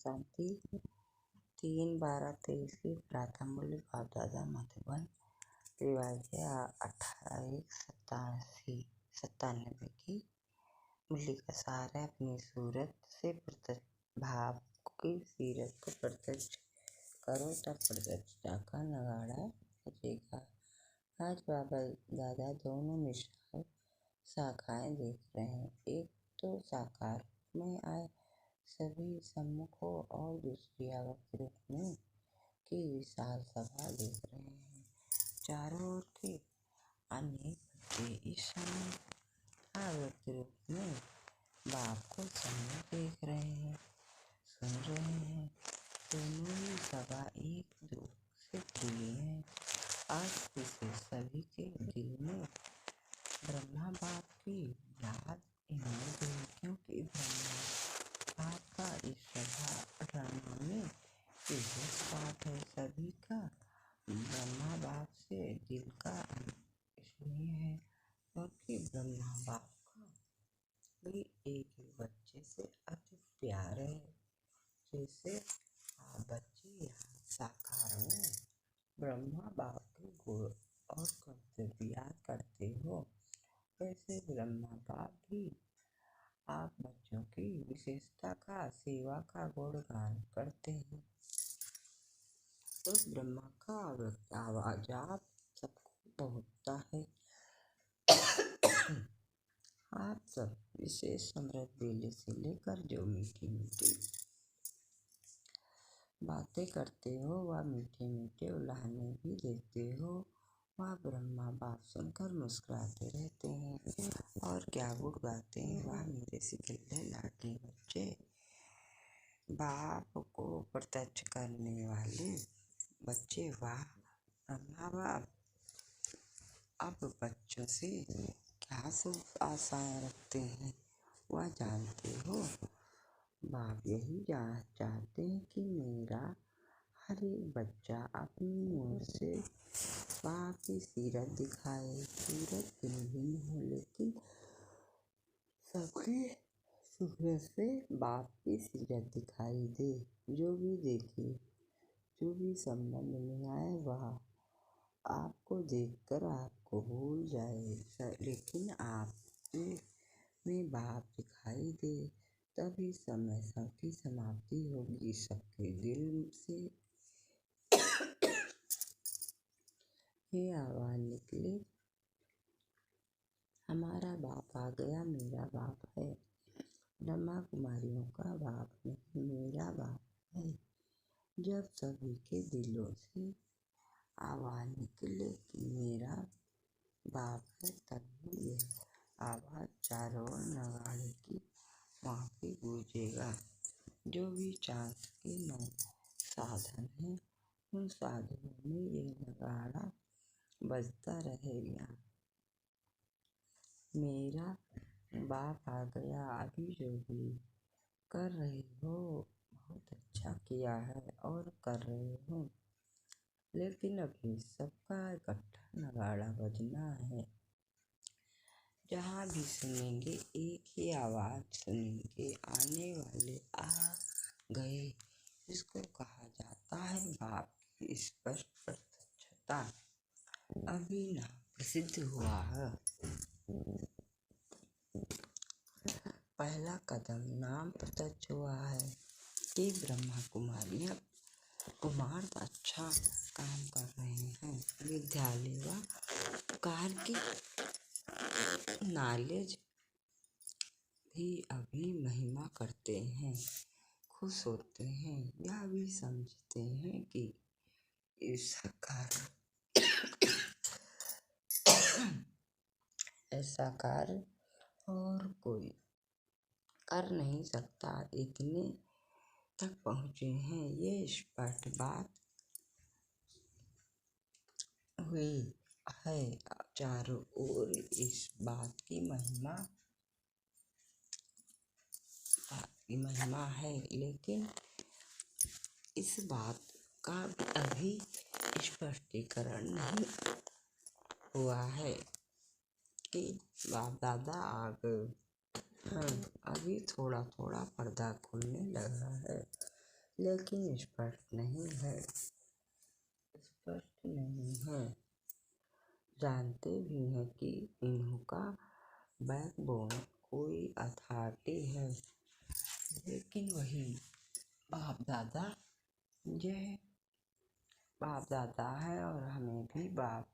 शांति 3/12/23 की प्रातः मूल्य बाप दादा मधुबन रिवाज 18/1/97 की मूल्य का सार है। अपनी सूरत से प्रत्यक्ष भाव की सीरत को प्रत्यक्ष करो तब प्रत्यक्षता का नगाड़ा बजेगा। आज बाबा दादा दोनों मिश्रा शाखाएं देख रहे हैं। एक तो साकार में आए सभी सम्मुख हो और दूसरी अव्यक्त रूप में की विशाल सभा देख रहे हैं। चारों ओर के अनेक बच्चे इस समय अव्यक्त रूप में बाप को सम्मुख देख रहे हैं, सुन रहे हैं। दोनों ही सभा एक दूर से जुड़ी है। आज से सभी के दिल में ब्रह्मा बाप की याद इन्हें दे, क्योंकि ब्रह्मा बाप का इस सभा ड्रामा में विशेष पाठ है। सभी का ब्रह्मा बाप से दिल का स्नेह है, क्योंकि ब्रह्मा बाप का भी एक ही बच्चे से अति प्यार है। जैसे आप बच्चे यहाँ साकार में ब्रह्मा बाप के गुण और कर्तव्य याद करते हो, वैसे ब्रह्मा बाप भी आप बच्चों की विशेषता का सेवा का गुणगान करते हैं। तो ब्रह्मा का आवाज आप सबको पहुँचता है। आप सब विशेष अमृत बेले से लेकर जो मीठी मीठी बातें करते हो, वह मीठे मीठे उल्हाने भी देते हो, वह ब्रह्मा बाप सुनकर मुस्कुराते रहते हैं। और क्या गुण गाते हैं, वह मेरे सिकल्ले लाडले बच्चे, बाप को प्रत्यक्ष करने वाले बच्चे। वाह ब्रह्मा बाप अब बच्चों से क्या शुभ आशाएं रखते हैं, वह जानते हो। बाप यही चाहते हैं कि मेरा हर एक बच्चा अपनी ओर से बाप की सीरत दिखाए। सूरत भिन्न भिन्न हो, लेकिन सबकी सूरत से बाप की सीरत दिखाई दे। जो भी देखे, जो भी संबंध में आए, वह आपको देखकर आपको भूल जाए, लेकिन आप में बाप दिखाई दे, तभी समय सबकी समाप्ति होगी। सबके दिल से ये आवाज निकले, हमारा बाप आ गया, मेरा बाप है। ब्रह्मा कुमारियों का बाप नहीं, मेरा बाप है। जब सभी के दिलों से आवाज निकले कि मेरा बाप है, तभी यह आवाज चारों ओर नगाड़े की माफी गूंजेगा। जो भी चांस के 9 साधन हैं, उन साधनों में ये नगाड़ा बजता रहेगा। मेरा बाप आ गया। अभी जो भी कर रहे हो बहुत अच्छा किया है और कर रहे हो, लेकिन अभी सबका इकट्ठा नगाड़ा बजना है। जहाँ भी सुनेंगे एक ही आवाज सुनेंगे, आने वाले आ गए। इसको कहा जाता है बाप की स्पष्ट प्रत्यक्षता। अभी ना प्रसिद्ध हुआ है। पहला कदम नाम प्रत्यक्ष हुआ है कि ब्रह्मा कुमारियाँ कुमार अच्छा काम कर रहे हैं। विद्यालय व कार की नॉलेज भी अभी महिमा करते हैं, खुश होते हैं। यह भी समझते हैं कि ऐसा कार्य और कोई कर नहीं सकता, इतने तक पहुँचे हैं। ये स्पष्ट बात हुई है। चारों ओर इस बात की महिमा है, लेकिन इस बात का अभी स्पष्टीकरण नहीं हुआ है कि बाप दादा आ गए। अभी थोड़ा थोड़ा पर्दा खुलने लगा है। लेकिन स्पष्ट नहीं है। जानते भी हैं कि इन्हों का बैकबोन कोई अथॉरिटी है, लेकिन वही बाप दादा है और हमें भी बाप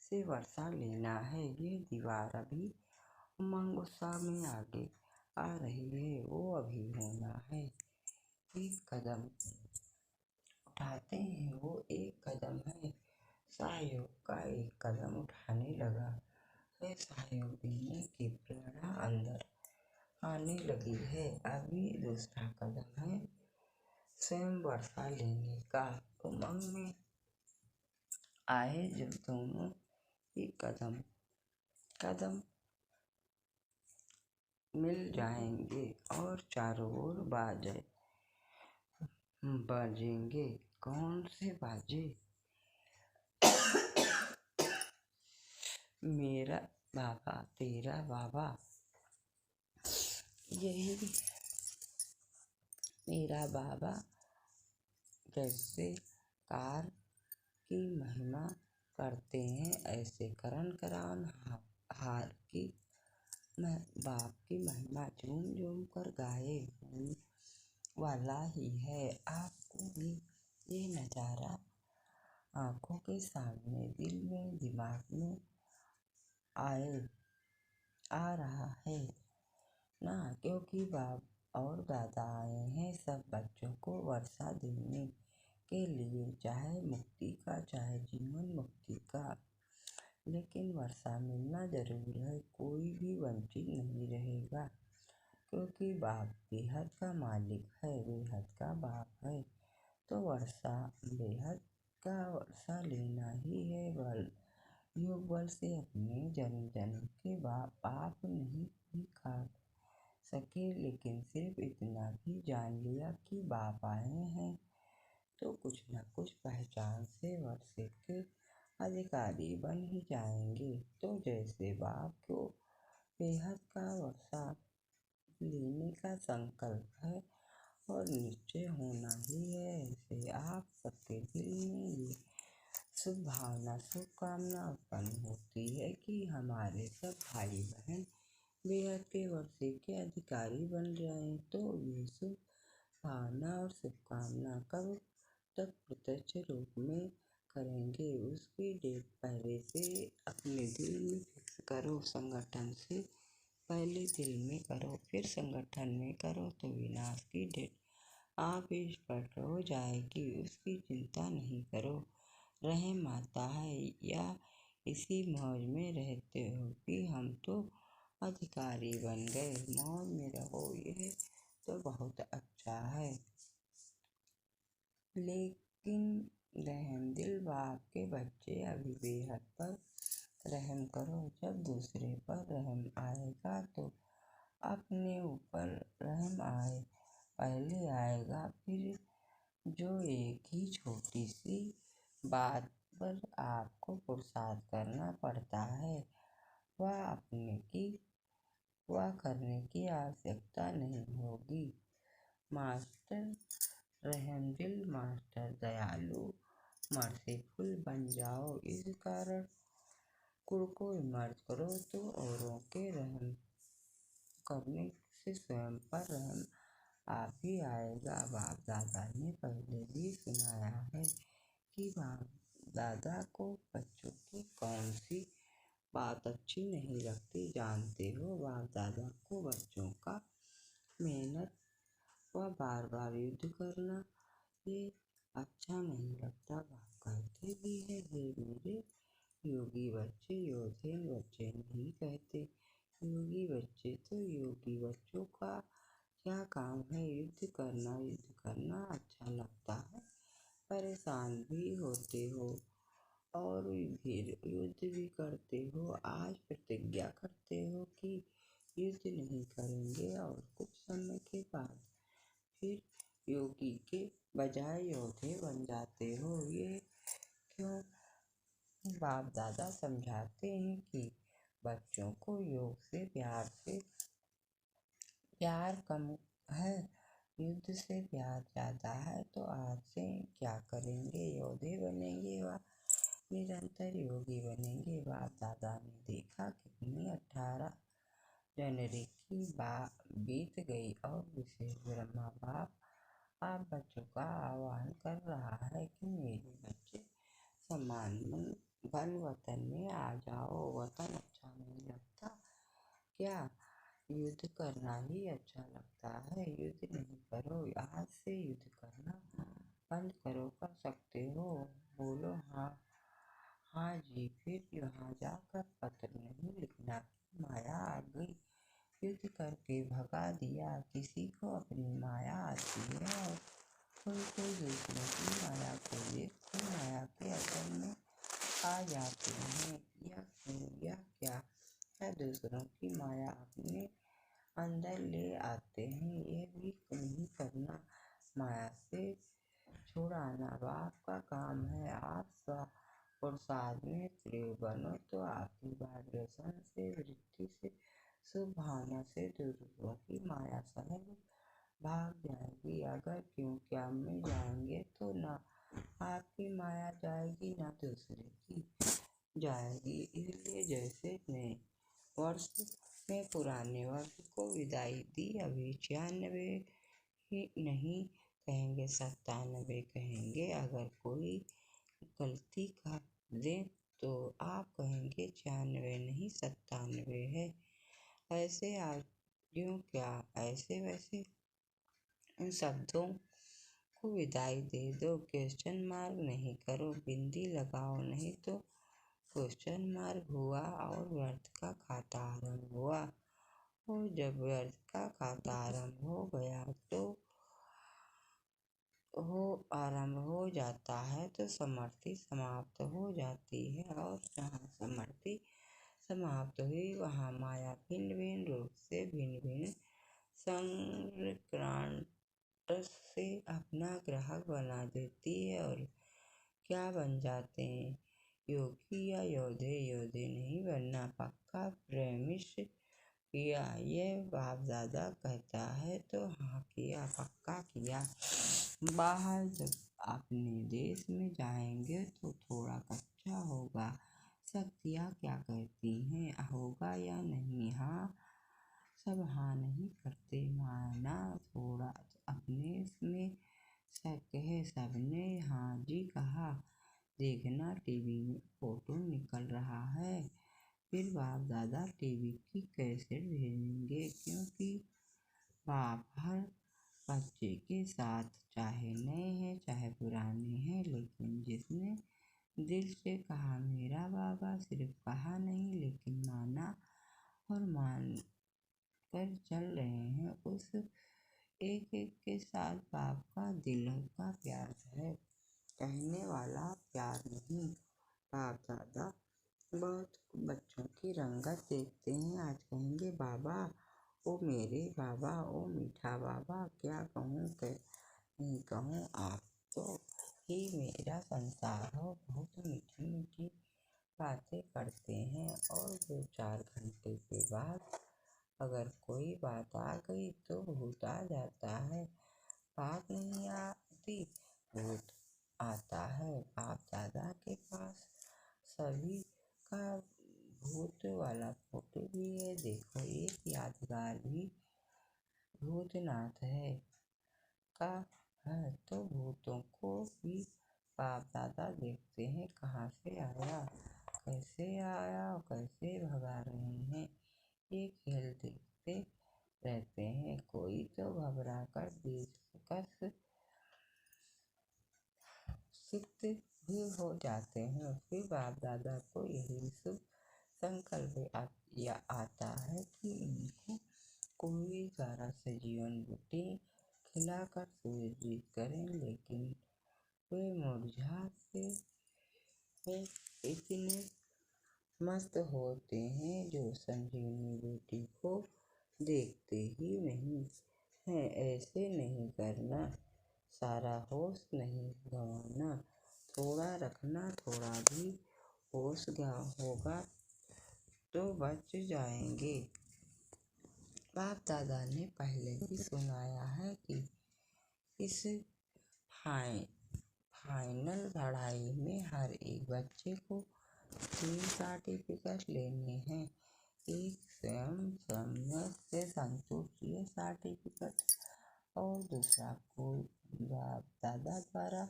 से वर्षा लेना है। ये दीवार अभी उमंग उत्साह में आगे आ रही है, वो अभी होना है। एक कदम उठाते हैं, वो एक कदम है। सहयोग का एक कदम उठाने लगा है, सहयोग देने की प्रेरणा अंदर आने लगी है। अभी दूसरा कदम है स्वयं वर्षा लेने का। उमंग में आए जब दोनों ही कदम मिल जाएंगे और चारों ओर बाजेंगे। कौन से बाजे? मेरा बाबा, तेरा बाबा, यही मेरा बाबा जैसे कार की महिमा करते हैं, ऐसे करण करान हार की बाप की महिमा झूम झूम कर गाए वाला ही है। आपको भी ये नज़ारा आंखों के सामने, दिल में, दिमाग में आ रहा है ना, क्योंकि बाप और दादा आए हैं सब बच्चों को वर्षा देने के लिए, चाहे मुक्ति का, चाहे जीवन मुक्ति का। लेकिन वर्षा मिलना जरूर है, कोई भी वंचित नहीं रहेगा, क्योंकि बाप बेहद का मालिक है, बेहद का बाप है। तो वर्षा बेहद का वर्षा लेना ही है। योग बल से अपने जन्म जन्म के पाप नहीं भी काट सके, लेकिन सिर्फ इतना भी जान लिया कि बाप आए हैं तो कुछ न कुछ पहचान से वर्षे के अधिकारी बन ही जाएंगे। तो जैसे बाप को बेहद का वर्षा लेने का संकल्प है और निश्चय होना ही है, ऐसे आप सबके दिल में ये शुभ भावना, शुभकामना उत्पन्न होती है कि हमारे सब भाई बहन बेहद के वर्षे के अधिकारी बन जाएं। तो ये शुभ भावना और शुभकामना कब तक प्रत्यक्ष रूप में करेंगे, उसकी डेट पहले से अपने दिल में फिक्स करो। संगठन से पहले दिल में करो, फिर संगठन में करो, तो विनाश की डेट आप स्पष्ट हो जाएगी। उसकी चिंता नहीं करो। रहम आता है या इसी मौज में रहते हो कि हम तो अधिकारी बन गए। मौज में रहो, ये तो बहुत अच्छा है, लेकिन रहम दिल बाप के बच्चे अभी बेहद पर रहम करो। जब दूसरे पर रहम आएगा तो अपने ऊपर रहम पहले आएगा। फिर जो एक ही छोटी सी बात पर आपको पुरुषार्थ करना पड़ता है, वह करने की आवश्यकता नहीं होगी। मास्टर रहमदिल, मास्टर दयालु, मर्सीफुल बन जाओ। इस कारण कुल को इमर्ज करो तो औरों के रहम करने से स्वयं पर रहम आप ही आएगा। बाप दादा ने पहले भी सुनाया है कि बाप दादा को बच्चों की कौन सी बात अच्छी नहीं लगती, जानते हो? बाप दादा को बच्चों का मेहनत व बार बार युद्ध करना ये अच्छा नहीं लगता। बाप कहते भी है, हे मेरे योगी बच्चे, योधेन बच्चे नहीं कहते। योगी बच्चे तो योगी बच्चों का क्या काम है? युद्ध करना अच्छा लगता है। परेशान भी होते हो और फिर युद्ध भी करते हो। आज प्रतिज्ञा करते हो कि युद्ध नहीं करेंगे और कुछ समय के बाद फिर योगी के बजाय योद्धे बन जाते हो। ये क्यों? बाप दादा समझाते हैं कि बच्चों को योग से प्यार कम है, युद्ध से प्यार ज़्यादा है। बात से क्या करेंगे, योद्धे बनेंगे व निरंतर योगी बनेंगे। बाप दादा ने देखा कितनी 18 जनवरी की बीत गई और विशेष ब्रह्मा बाप आप बच्चों का आह्वान कर रहा है कि मेरे बच्चे समान बन वतन में आ जाओ। वतन अच्छा नहीं लगता क्या? युद्ध करना ही अच्छा लगता है। युद्ध नहीं करो, आज से युद्ध करना बंद करो। कर सकते हो? बोलो हाँ। हाँ जी। फिर यहाँ जाकर पत्र नहीं लिखना कि माया आ गई, युद्ध करके भगा दिया। किसी को अपनी माया आती है और कोई दूसरों की माया को देख कर माया के असर में आ जाते हैं। यह क्या है? दूसरों की माया अपने अंदर ले आते हैं। ये भी नहीं करना, माया से छुड़ाना बाप का काम है। आप प्रसाद में प्रिय बनो तो आपकी वाइब्रेशन से, वृत्ति से, शुभ भावना से दूसरों की माया सहज भाग जाएगी। अगर क्यों क्या में जाएंगे तो ना आपकी माया जाएगी ना दूसरे की जाएगी। इसलिए जैसे नए वर्ष में पुराने वर्ष को विदाई दी, अभी 96 ही नहीं कहेंगे, 97 कहेंगे। अगर कोई गलती कर दे तो आप कहेंगे 96 नहीं 97 है। ऐसे क्यों क्या ऐसे वैसे इन शब्दों को विदाई दे दो। क्वेश्चन मार्क नहीं करो, बिंदी लगाओ नहीं तो क्वेश्चन मार्क हुआ और व्यर्थ का खाता आरंभ हुआ। और जब व्यर्थ का खाता आरंभ हो गया तो आरंभ हो जाता है तो समृद्धि समाप्त हो जाती है। और जहाँ समृद्धि समाप्त हुई वहाँ माया भिन्न भिन्न रूप से भिन्न भिन्न संक्रांत से अपना ग्राहक बना देती है। और क्या बन जाते हैं? योगी या योद्धे। योद्धे नहीं बनना, पक्का प्रॉमिस किया। ये बाप दादा कहता है तो हाँ किया, पक्का किया। बाहर जब अपने देश में जाएंगे तो थोड़ा कच्चा होगा। शक्तियाँ क्या कहती हैं, होगा या नहीं? हाँ सब हाँ नहीं करते, माना थोड़ा अपने में शक है। सबने हाँ जी कहा। देखना टीवी में फोटो निकल रहा है। फिर बाप दादा टीवी की कैसेट भेजेंगे, क्योंकि बाप हर बच्चे के साथ, चाहे नए हैं चाहे पुराने हैं, लेकिन जिसने दिल से कहा मेरा बाबा, सिर्फ कहा नहीं लेकिन माना और मान कर चल रहे हैं, उस एक एक के साथ बाप का दिल का प्यार है, कहने वाला प्यार नहीं। बाप दादा बहुत बच्चों की रंगत देखते हैं। आज कहेंगे बाबा, ओ मेरे बाबा, ओ मीठा बाबा। क्या कहूँ नहीं कहूँ, आप तो ही मेरा संसार हो। बहुत मीठी मीठी बातें करते हैं और 2-4 घंटे के बाद अगर कोई बात आ गई तो भूत आ जाता है। बात नहीं आती, भूत आता है। बाप दादा के पास सभी का भूत वाला फोटो भी है। देखो एक यादगार भी भूतनाथ है का है, तो भूतों को भी बाप दादा देखते हैं, कहाँ से आया, कैसे आया और कैसे भगा रहे हैं। ये खेल देखते रहते हैं। कोई तो घबरा कर बेकस सिक्त भी हो जाते हैं। फिर बाप दादा को यही शुभ संकल्प आता है कि इनको कोई सारा से जीवन बूटी खिलाकर सुरजीत करें, लेकिन वे मुरझा से इतने मस्त होते हैं जो संजीवनी बूटी को देखते ही नहीं हैं। ऐसे नहीं करना, सारा होश नहीं गंवाना, थोड़ा रखना। थोड़ा भी होश होगा तो बच जाएंगे। बाप दादा ने पहले भी सुनाया है कि इस फाइनल पढ़ाई में हर एक बच्चे को 3 सर्टिफिकेट लेने हैं। एक स्वयं से संतुष्ट ये सर्टिफिकेट और दूसरा कोई बाप दादा द्वारा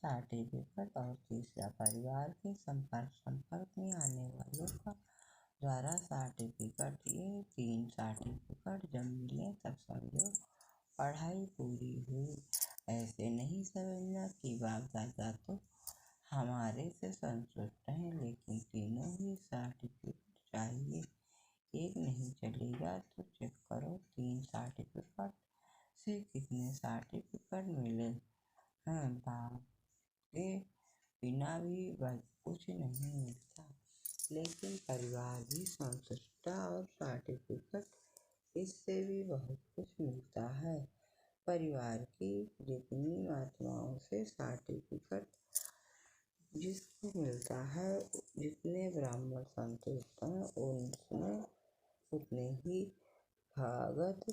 सर्टिफिकेट और तीसरा परिवार के संपर्क में आने वालों का द्वारा सर्टिफिकेट। ये 3 सर्टिफिकेट जब मिले तब समझो पढ़ाई पूरी हुई। ऐसे नहीं समझना कि बाप दादा तो हमारे से संतुष्ट हैं, लेकिन तीनों ही सर्टिफिकेट चाहिए। एक नहीं चलेगा तो चेक करो 3 सर्टिफिकेट से कितने सर्टिफिकेट मिले हैं। बाप के बिना भी कुछ नहीं मिलता, लेकिन परिवार भी संतुष्ट और सर्टिफिकेट इससे भी बहुत कुछ मिलता है। परिवार की जितनी महात्माओं से सर्टिफिकेट जिसको मिलता है, जितने ब्राह्मण संतुष्ट हैं उनमें उतने ही भगत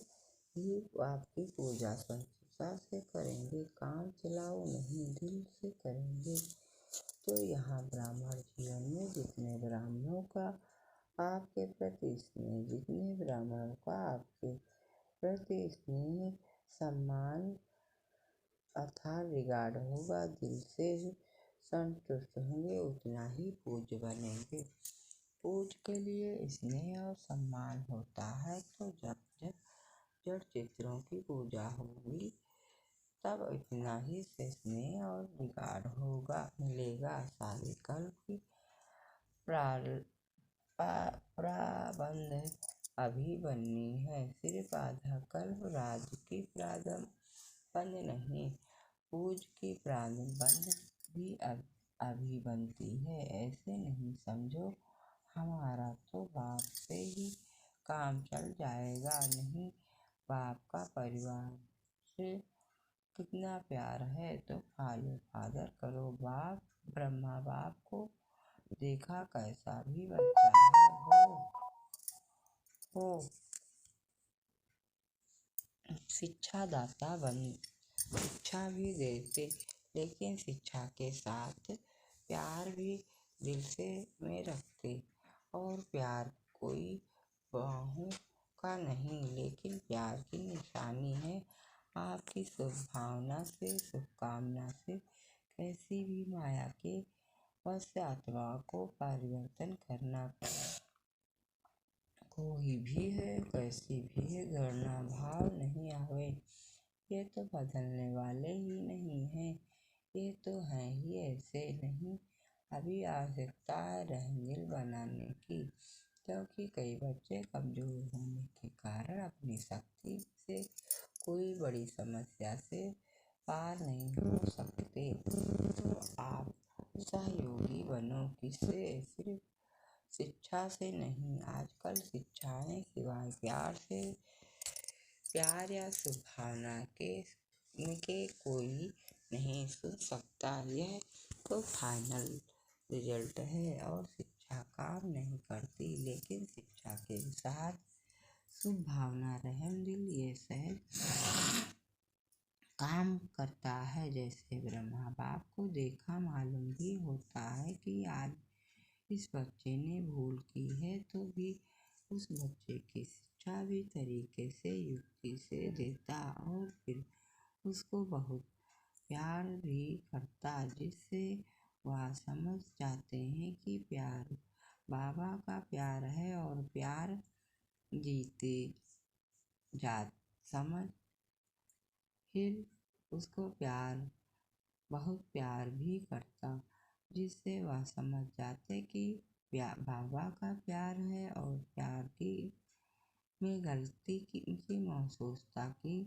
भी आपकी पूजा संतुष्टता से करेंगे। काम चलाओ नहीं, दिल से करेंगे। तो यहाँ ब्राह्मण जीवन में जितने ब्राह्मणों का आपके प्रति स्नेह, जितने ब्राह्मणों का आपके प्रति स्नेह, सम्मान अथवा रिगार्ड होगा, दिल से संतुष्ट होंगे, उतना ही पूज्य बनेंगे। पूज्य के लिए स्नेह और सम्मान होता है। तो जब जड़ चित्रों की पूजा होगी तब इतना ही से स्नेह और रिगार्ड होगा मिलेगा। सारे कल्प की प्रारंभ अभी बननी है, सिर्फ आधा कल्प राज्य की प्रारंभ नहीं, पूज की प्रारंभ भी अभी बनती है। ऐसे नहीं समझो हमारा तो बाप से ही काम चल जाएगा। नहीं, बाप का परिवार से कितना प्यार है तो फॉलो फादर करो। बाप ब्रह्मा बाप को देखा कैसा भी बच्चा है हो शिक्षा दाता बन शिक्षा भी देते, लेकिन शिक्षा के साथ प्यार भी दिल से में रखते। और प्यार कोई बाहों का नहीं, लेकिन प्यार की निशानी है। आपकी शुभ भावना से, शुभकामना से कैसी भी माया के वश आत्मा को परिवर्तन करना कोई भी है, कैसी भी है, घृणा भाव नहीं आवे। ये तो बदलने वाले ही नहीं हैं, ये तो हैं ही ऐसे। नहीं, अभी आवश्यकता है रंगील बनाने की, क्योंकि कई बच्चे कमजोर होने के कारण अपनी शक्ति से कोई बड़ी समस्या से पार नहीं हो सकते। तो आप सहयोगी बनो। किससे? सिर्फ शिक्षा से नहीं। आजकल शिक्षाएं सिवाय प्यार या शुभभावना के कोई नहीं सुन सकता। यह तो फाइनल रिजल्ट है और शिक्षा काम नहीं करती, लेकिन शिक्षा के साथ शुभ भावना, रहम दिल ये सहज काम करता है। जैसे ब्रह्मा बाप को देखा मालूम भी होता है कि आज इस बच्चे ने भूल की है, तो भी उस बच्चे की शिक्षा भी तरीके से युक्ति से देता और फिर उसको बहुत प्यार भी करता, जिससे वह समझ जाते हैं कि प्यार बाबा का प्यार है और प्यार जीते समझ फिर उसको बहुत प्यार भी करता, जिससे वह समझ जाते कि बाबा का प्यार है और प्यार की में गलती की महसूसता की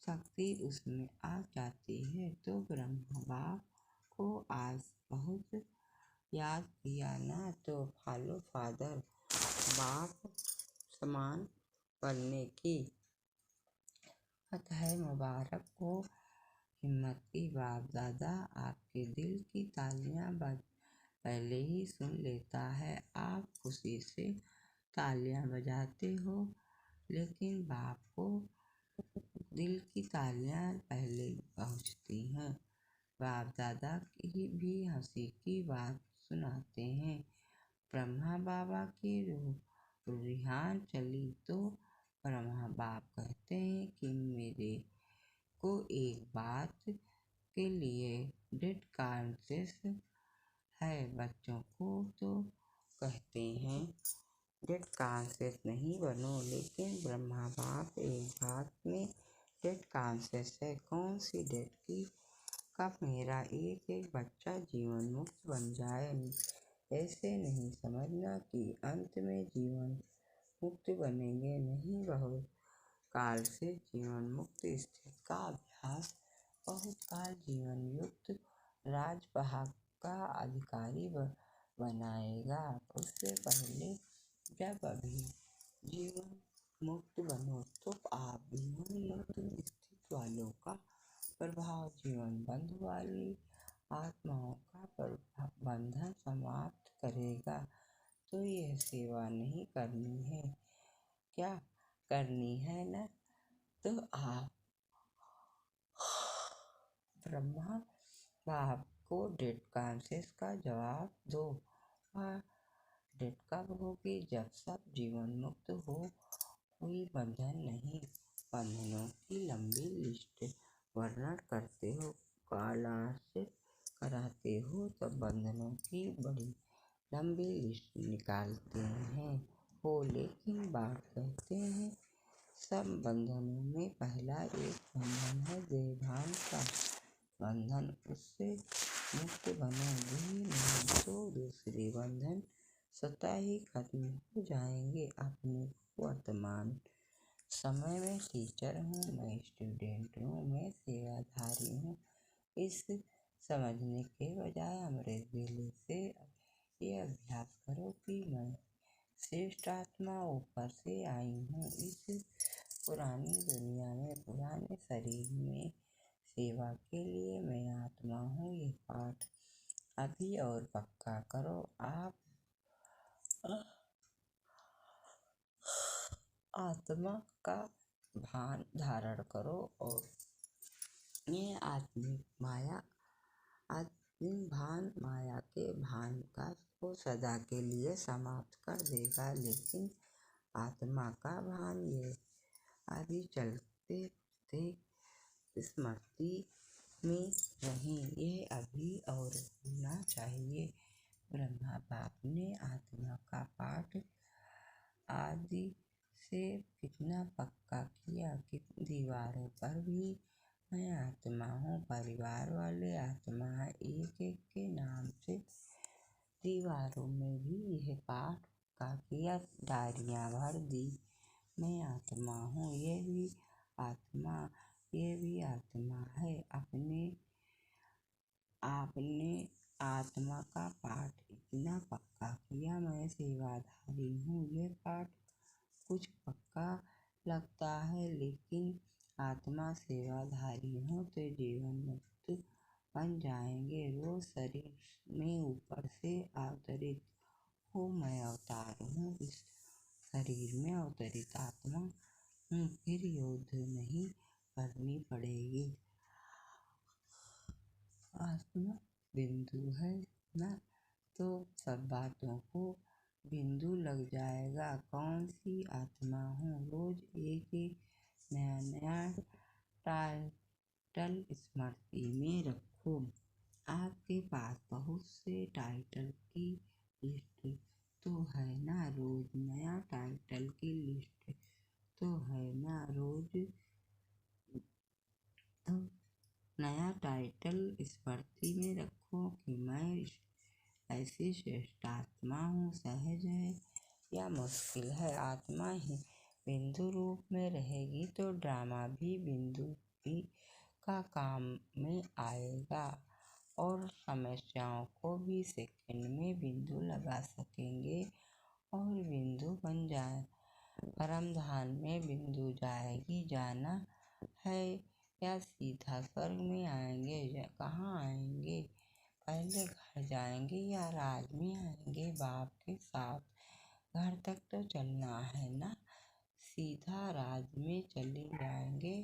शक्ति उसमें आ जाती है। तो ब्रह्मा बाप को आज बहुत याद किया ना, तो फॉलो फादर बाप समान बनने की अतः मुबारक हो। हिम्मत की बाप दादा आपके दिल की तालियां पहले ही सुन लेता है। आप खुशी से तालियां बजाते हो, लेकिन बाप को दिल की तालियां पहले पहुँचती हैं। बाप दादा की भी हंसी की बात सुनाते हैं। ब्रह्मा बाबा की रिहान चली तो ब्रह्मा बाप कहते हैं कि मेरे को एक बात के लिए डेट कॉन्शियस है। बच्चों को तो कहते हैं डेट कॉन्शियस नहीं बनो, लेकिन ब्रह्मा बाप एक बात में डेट कॉन्शियस है। कौन सी डेट की? कब मेरा एक एक बच्चा जीवन मुक्त बन जाए। ऐसे नहीं समझना कि अंत में जीवन मुक्त बनेंगे, नहीं, बहुत काल से जीवन मुक्त स्थिति का अभ्यास बहुत काल जीवन युक्त राजभाग का अधिकारी बनाएगा। उससे पहले जब अभी जीवन मुक्त बनो तो आप जीवन मुक्त स्थिति वालों का प्रभाव जीवन बंध वाली आत्माओं का बंधन समाप्त करेगा। तो यह सेवा नहीं करनी है क्या? करनी है ना? तो आप ब्रह्मा बाप को डेट कॉन्शियस का जवाब दो। डेट कब होगी? जब सब जीवन मुक्त हो, कोई बंधन नहीं। बंधनों की लंबी लिस्ट वर्णन करते हो, कालांशित कराते हो, तब बंधनों की बड़ी लंबी लिस्ट निकालते हैं हो। लेकिन बाप कहते हैं सब बंधनों में पहला एक बंधन है देहभान का बंधन। उससे मुक्त बनोगे नहीं तो दूसरे बंधन स्वतः ही खत्म हो जाएंगे। अपने वर्तमान समय में टीचर हूँ, मैं स्टूडेंट हूँ, मैं सेवाधारी हूँ, इस समझने के बजाय अमृत वेले से ये अभ्यास करो कि मैं श्रेष्ठ आत्मा ऊपर से आई हूँ। इस पुरानी दुनिया में पुराने शरीर में सेवा के लिए मैं आत्मा हूँ। ये पाठ अभी और पक्का करो। आप आत्मा का भान धारण करो और ये आत्मिक भान माया के भान का को सदा के लिए समाप्त कर देगा। लेकिन आत्मा का भान ये अभी चलते थे स्मृति में नहीं, ये अभी और होना चाहिए। ब्रह्मा बाप ने आत्मा का पाठ आदि से कितना पक्का किया कि दीवारों पर भी मैं आत्मा हूँ। परिवार वाले आत्मा है, एक एक के नाम से दीवारों में भी यह पाठ का किया, डायरियाँ भर दी, मैं आत्मा हूँ। ये भी आत्मा है। आपने आत्मा का पाठ इतना पक्का किया, मैं सेवाधारी हूँ। ये पाठ कुछ पक्का लगता है, लेकिन आत्मा सेवाधारी हो तो जीवन मुक्त बन जाएंगे। रोज शरीर में ऊपर से अवतरित हो, मैं अवतार हूँ, इस शरीर में अवतरित आत्मा हूँ। फिर युद्ध नहीं करनी पड़ेगी। आत्मा बिंदु है ना, तो सब बातों को बिंदु लग जाएगा। कौन सी आत्मा हूँ? रोज एक एक नया टाइटल स्मृति में रखो। आपके पास बहुत से टाइटल की लिस्ट तो है ना, रोज नया टाइटल की लिस्ट तो है ना, रोज तो नया टाइटल स्मृति में रखो कि मैं ऐसी श्रेष्ठ आत्मा हूँ। सहज है या मुश्किल है? आत्मा ही बिंदु रूप में रहेगी तो ड्रामा भी बिंदु ही का काम में आएगा और समस्याओं को भी सेकंड में बिंदु लगा सकेंगे और बिंदु बन जाए। परम धाम में बिंदु जाएगी। जाना है या सीधा स्वर्ग में आएंगे? कहाँ आएंगे? पहले घर जाएंगे या राज में आएंगे? बाप के साथ घर तक तो चलना है ना, सीधा राज में चले जाएंगे।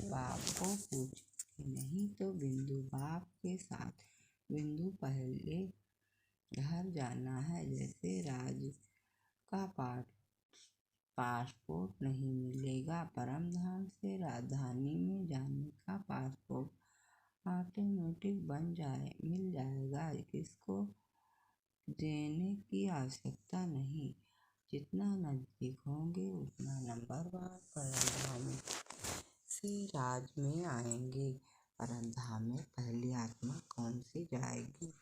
बाप को पूछ जाएगी। नहीं तो बिंदु बाप के साथ बिंदु पहले घर जाना है। जैसे राज का पासपोर्ट नहीं मिलेगा, परमधाम से राजधानी में जाने का पासपोर्ट ऑटोमेटिक मिल जाएगा। किसको देने की आवश्यकता नहीं। जितना नजदीक होंगे उतना नंबरवार परमधाम से राज में आएंगे। परमधाम में पहली आत्मा कौन सी जाएगी?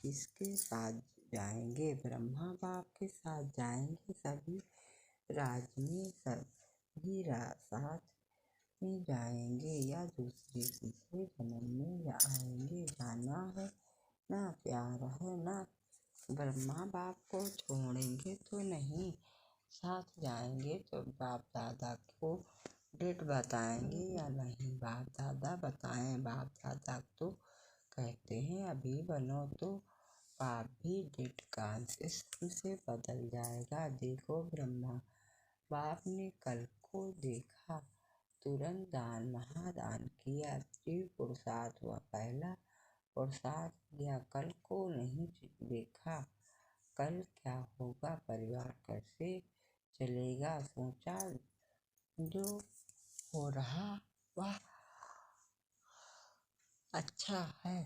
किसके साथ जाएंगे? ब्रह्मा बाप के साथ जाएंगे। सभी राज में सभी साथ में जाएंगे या दूसरे जन्म में आएंगे। जाना है ना प्यार है ना। ब्रह्मा बाप को छोड़ेंगे तो नहीं, साथ जाएंगे तो बाप दादा को डेट बताएंगे या नहीं? बाप दादा बताएं। बाप दादा तो कहते हैं अभी बनो, तो बाप भी डेट कॉन्शियस से बदल जाएगा। देखो ब्रह्मा बाप ने कल को देखा, तुरंत दान महादान किया, पुरुषार्थ हुआ, पहला पुरुषार्थ किया। कल को नहीं देखा, कल क्या होगा, परिवार कैसे चलेगा, सोचा जो हो रहा वह अच्छा है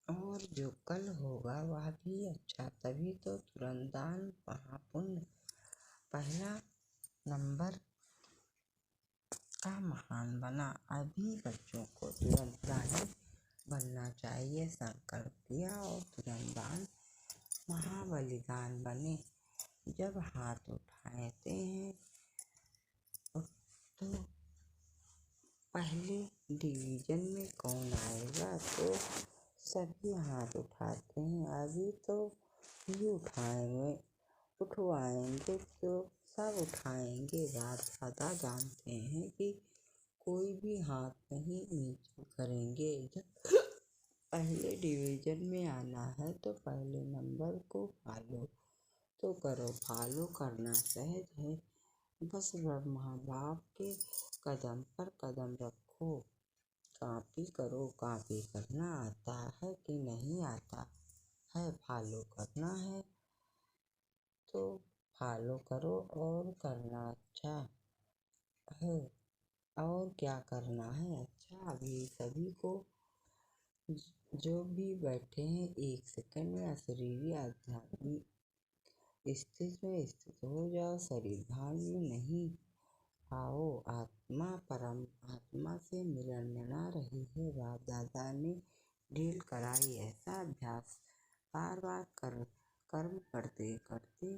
और जो कल होगा वह भी अच्छा। तभी तो तुरंत दान महापुण्य पहला नंबर का महान बना। अभी बच्चों को तुरंत दानी बनना चाहिए। संकल्प किया और तुरंत दान महाबलिदान बने। जब हाथ उठाते हैं तो पहले डिवीजन में कौन आएगा, तो सभी हाथ उठाते हैं। अभी तो भी उठवाएंगे तो सब उठाएंगे। बाप दादा जानते हैं कि कोई भी हाथ नहीं नीचे करेंगे। जब पहले डिवीजन में आना है तो पहले नंबर को फॉलो तो करो। फॉलो करना सहज है, बस ब्रह्मा बाप के कदम पर कदम रखो। कॉपी करो। कॉपी करना आता है कि नहीं आता है? फॉलो करना है तो फॉलो करो और करना अच्छा है। और क्या करना है अच्छा? अभी सभी को जो भी बैठे हैं 1 सेकंड में अशरीरी आध्यात्मिक स्थिति में स्थित हो जाओ। शरीर भान में नहीं आओ। आत्मा परम आत्मा से मिलन मना रही है। बाप दादा ने ड्रिल कराई। ऐसा अभ्यास बार बार कर्म करते करते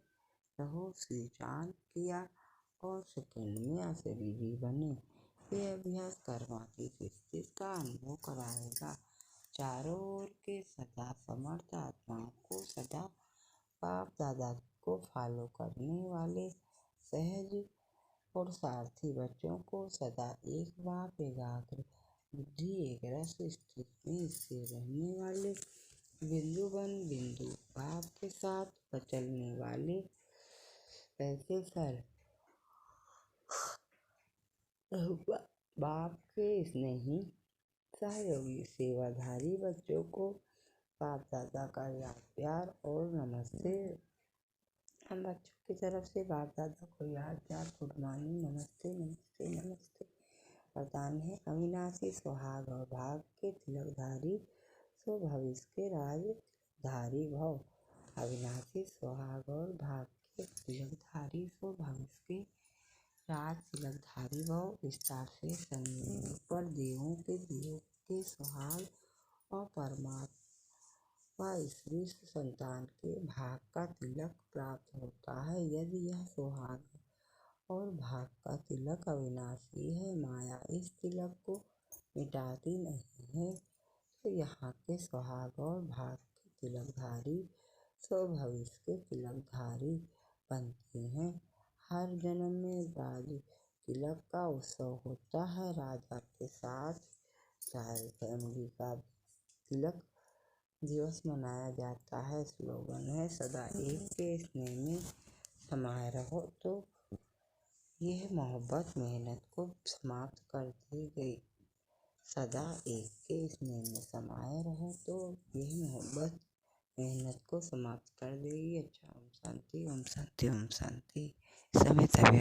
रहो। स्विच किया और सेकंड में अशरीरी बने। ये अभ्यास कर्मा की स्थिति का अनुभव कराएगा। चारों ओर के सदा समर्थ आत्माओं को सदा बाप दादा को फॉलो करने वाले सहज और सारथी बच्चों को सदा एक बाप एकाग्र बुद्धि एक रस स्थिति में स्थिर रहने वाले बिंदु बाप के साथ चलने वाले ऐसे सर बाप के स्नेही सहयोगी सेवाधारी बच्चों को बाप दादा का याद प्यार और नमस्ते। हम बच्चों की तरफ से बाप दादा को याद प्यार गुड मॉर्निंग नमस्ते नमस्ते नमस्ते वरदान है। अविनाशी सुहाग और भाग के तिलकधारी सो भविष्य के राजधारी भव। अविनाशी सुहाग और भाग के तिलकधारी सो भविष्य के राज तिलकधारी भव। विस्तार से समझने पर देवों के सुहाग और परमात्मा स्त्री संतान के भाग का तिलक प्राप्त होता है। यदि यह सुहाग और भाग का तिलक अविनाशी है, माया इस तिलक को मिटाती नहीं है, तो यहाँ के सुहाग और भाग के तिलकधारी सो भविष्य के तिलकधारी बनते हैं। हर जन्म में राज तिलक का उत्सव होता है। राजा के साथ रॉयल फैमिली का तिलक दिवस मनाया जाता है। स्लोगन है सदा एक के स्नेह में समाये रहो। तो यह मोहब्बत मेहनत को समाप्त कर दी गई। सदा एक के स्नेह में समाये रहो तो यह मोहब्बत मेहनत को समाप्त कर देगी। अच्छा, ओम शांति, ओम शांति, ओम शांति। समय तभी